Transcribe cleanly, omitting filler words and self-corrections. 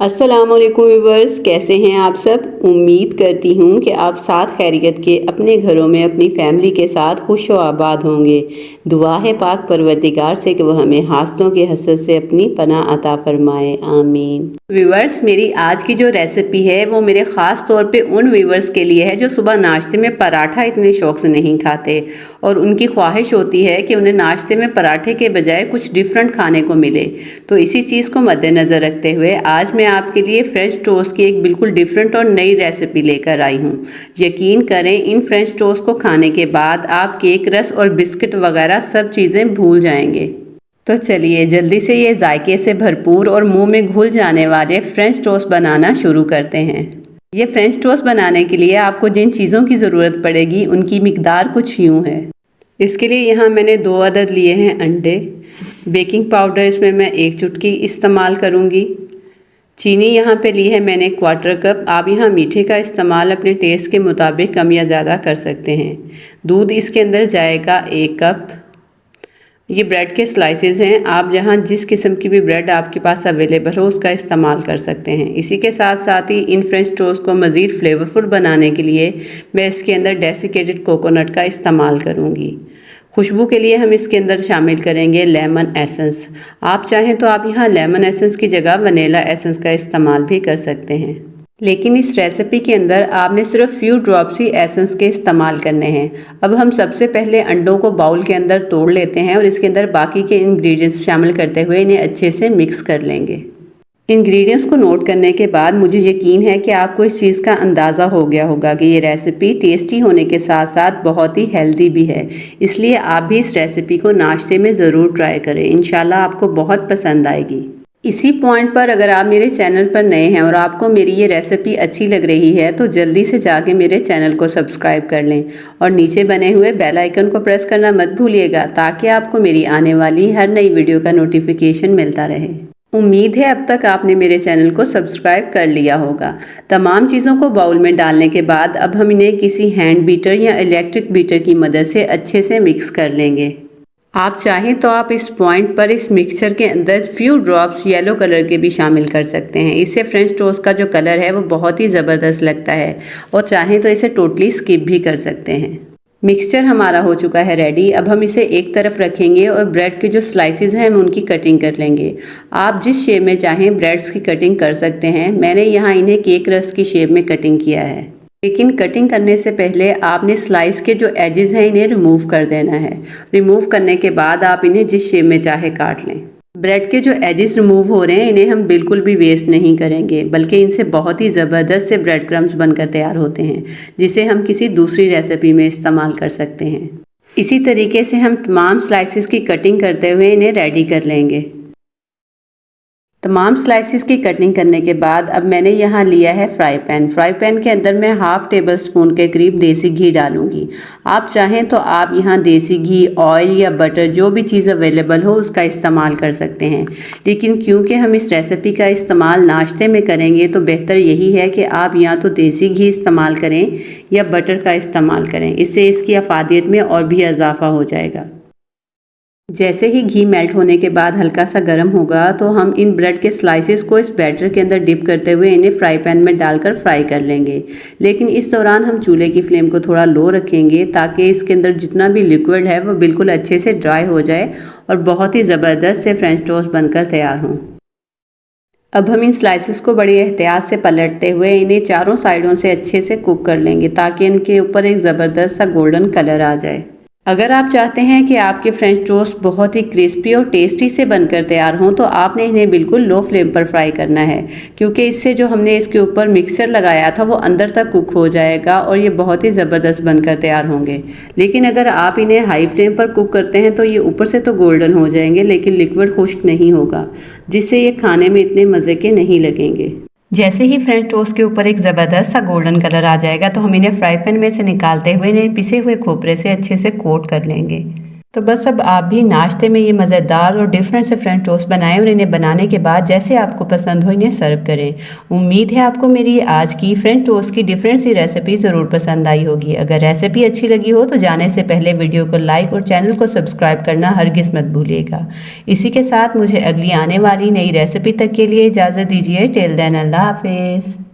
अस्सलामुअलैकुम व्यूवर्स, कैसे हैं आप सब। उम्मीद करती हूँ कि आप साथ खैरियत के अपने घरों में अपनी फैमिली के साथ खुश व आबाद होंगे। दुआ है पाक परवरदिगार से कि वह हमें हासदों के हसद से अपनी पनाह अता फरमाए, आमीन। व्यूवर्स, मेरी आज की जो रेसिपी है वो मेरे ख़ास तौर पे उन व्यूवर्स के लिए है जो सुबह नाश्ते में पराठा इतने शौक़ से नहीं खाते और उनकी ख्वाहिश होती है कि उन्हें नाश्ते में पराठे के बजाय कुछ डिफरेंट खाने को मिले। तो इसी चीज़ को मद्देनज़र रखते हुए आज मैं आपके लिए फ्रेंच टोस्ट की एक बिल्कुल डिफरेंट और नई रेसिपी लेकर आई हूँ। यकीन करें, इन फ्रेंच टोस्ट को खाने के बाद आप केक, रस और बिस्किट वगैरह सब चीज़ें भूल जाएंगे। तो चलिए जल्दी से ये जायके से भरपूर और मुंह में घुल जाने वाले फ्रेंच टोस्ट बनाना शुरू करते हैं। ये फ्रेंच टोस्ट बनाने के लिए आपको जिन चीज़ों की ज़रूरत पड़ेगी उनकी मिकदार कुछ यूँ है। इसके लिए यहाँ मैंने 2 अदद लिए हैं अंडे। बेकिंग पाउडर इसमें मैं 1 चुटकी इस्तेमाल करूँगी। चीनी यहाँ पे ली है मैंने 1/4 कप। आप यहाँ मीठे का इस्तेमाल अपने टेस्ट के मुताबिक कम या ज़्यादा कर सकते हैं। दूध इसके अंदर जाएगा 1 कप। ये ब्रेड के स्लाइसेस हैं, आप जहाँ जिस किस्म की भी ब्रेड आपके पास अवेलेबल हो उसका इस्तेमाल कर सकते हैं। इसी के साथ साथ ही इन फ्रेंच टोस्ट को मज़ीद फ्लेवरफुल बनाने के लिए मैं इसके अंदर डेसिकेटेड कोकोनट का इस्तेमाल करूँगी। खुशबू के लिए हम इसके अंदर शामिल करेंगे लेमन एसेंस। आप चाहें तो आप यहाँ लेमन एसेंस की जगह वनीला एसेंस का इस्तेमाल भी कर सकते हैं, लेकिन इस रेसिपी के अंदर आपने सिर्फ फ्यू ड्रॉप्स ही एसेंस के इस्तेमाल करने हैं। अब हम सबसे पहले अंडों को बाउल के अंदर तोड़ लेते हैं और इसके अंदर बाकी के इंग्रेडिएंट्स शामिल करते हुए इन्हें अच्छे से मिक्स कर लेंगे। इंग्रेडिएंट्स को नोट करने के बाद मुझे यकीन है कि आपको इस चीज़ का अंदाज़ा हो गया होगा कि ये रेसिपी टेस्टी होने के साथ साथ बहुत ही हेल्दी भी है। इसलिए आप भी इस रेसिपी को नाश्ते में ज़रूर ट्राई करें, इंशाल्लाह आपको बहुत पसंद आएगी। इसी पॉइंट पर अगर आप मेरे चैनल पर नए हैं और आपको मेरी ये रेसिपी अच्छी लग रही है तो जल्दी से जाके मेरे चैनल को सब्सक्राइब कर लें और नीचे बने हुए बेल आइकन को प्रेस करना मत भूलिएगा ताकि आपको मेरी आने वाली हर नई वीडियो का नोटिफिकेशन मिलता रहे। उम्मीद है अब तक आपने मेरे चैनल को सब्सक्राइब कर लिया होगा। तमाम चीज़ों को बाउल में डालने के बाद अब हम इन्हें किसी हैंड बीटर या इलेक्ट्रिक बीटर की मदद से अच्छे से मिक्स कर लेंगे। आप चाहें तो आप इस पॉइंट पर इस मिक्सचर के अंदर फ्यू ड्रॉप्स येलो कलर के भी शामिल कर सकते हैं। इससे फ्रेंच टोस्ट का जो कलर है वो बहुत ही ज़बरदस्त लगता है और चाहें तो इसे टोटली स्किप भी कर सकते हैं। मिक्सचर हमारा हो चुका है रेडी। अब हम इसे एक तरफ रखेंगे और ब्रेड के जो स्लाइसेस हैं हम उनकी कटिंग कर लेंगे। आप जिस शेप में चाहें ब्रेड्स की कटिंग कर सकते हैं। मैंने यहाँ इन्हें केक रस की शेप में कटिंग किया है, लेकिन कटिंग करने से पहले आपने स्लाइस के जो एजेस हैं इन्हें रिमूव कर देना है। रिमूव करने के बाद आप इन्हें जिस शेप में चाहे काट लें। ब्रेड के जो एजेस रिमूव हो रहे हैं इन्हें हम बिल्कुल भी वेस्ट नहीं करेंगे, बल्कि इनसे बहुत ही ज़बरदस्त से ब्रेड क्रम्स बनकर तैयार होते हैं जिसे हम किसी दूसरी रेसिपी में इस्तेमाल कर सकते हैं। इसी तरीके से हम तमाम स्लाइसेस की कटिंग करते हुए इन्हें रेडी कर लेंगे। तमाम स्लाइसेस की कटिंग करने के बाद अब मैंने यहाँ लिया है फ्राई पैन। फ्राई पैन के अंदर मैं हाफ़ टेबल स्पून के करीब देसी घी डालूंगी। आप चाहें तो आप यहाँ देसी घी, ऑयल या बटर जो भी चीज़ अवेलेबल हो उसका इस्तेमाल कर सकते हैं, लेकिन क्योंकि हम इस रेसिपी का इस्तेमाल नाश्ते में करेंगे तो बेहतर यही है कि आप या तो देसी घी इस्तेमाल करें या बटर का इस्तेमाल करें। इससे इसकी अफादियत में और भी इजाफा हो जाएगा। जैसे ही घी मेल्ट होने के बाद हल्का सा गर्म होगा तो हम इन ब्रेड के स्लाइसेस को इस बैटर के अंदर डिप करते हुए इन्हें फ्राई पैन में डालकर फ्राई कर लेंगे। लेकिन इस दौरान हम चूल्हे की फ्लेम को थोड़ा लो रखेंगे ताकि इसके अंदर जितना भी लिक्विड है वो बिल्कुल अच्छे से ड्राई हो जाए और बहुत ही ज़बरदस्त से फ्रेंच टोस्ट बनकर तैयार हों। अब हम इन स्लाइसेस को बड़ी एहतियात से पलटते हुए इन्हें चारों साइडों से अच्छे से कुक कर लेंगे ताकि इनके ऊपर एक ज़बरदस्त सा गोल्डन कलर आ जाए। अगर आप चाहते हैं कि आपके फ्रेंच टोस्ट बहुत ही क्रिस्पी और टेस्टी से बनकर तैयार हों तो आपने इन्हें बिल्कुल लो फ्लेम पर फ्राई करना है, क्योंकि इससे जो हमने इसके ऊपर मिक्सचर लगाया था वो अंदर तक कुक हो जाएगा और ये बहुत ही ज़बरदस्त बनकर तैयार होंगे। लेकिन अगर आप इन्हें हाई फ्लेम पर कुक करते हैं तो ये ऊपर से तो गोल्डन हो जाएंगे लेकिन लिक्विड खुश्क नहीं होगा, जिससे ये खाने में इतने मज़े के नहीं लगेंगे। जैसे ही फ्रेंच टोस्ट के ऊपर एक ज़बरदस्त सा गोल्डन कलर आ जाएगा तो हम इन्हें फ्राई पैन में से निकालते हुए इन्हें पिसे हुए खोपरे से अच्छे से कोट कर लेंगे। तो बस अब आप भी नाश्ते में ये मज़ेदार और डिफरेंट से फ्रेंच टोस्ट बनाएं और इन्हें बनाने के बाद जैसे आपको पसंद हो इन्हें सर्व करें। उम्मीद है आपको मेरी आज की फ्रेंच टोस्ट की डिफरेंट सी रेसिपी ज़रूर पसंद आई होगी। अगर रेसिपी अच्छी लगी हो तो जाने से पहले वीडियो को लाइक और चैनल को सब्सक्राइब करना हरगिज़ मत भूलिएगा। इसी के साथ मुझे अगली आने वाली नई रेसिपी तक के लिए इजाज़त दीजिए। टिल देन अल्लाह हाफिज़।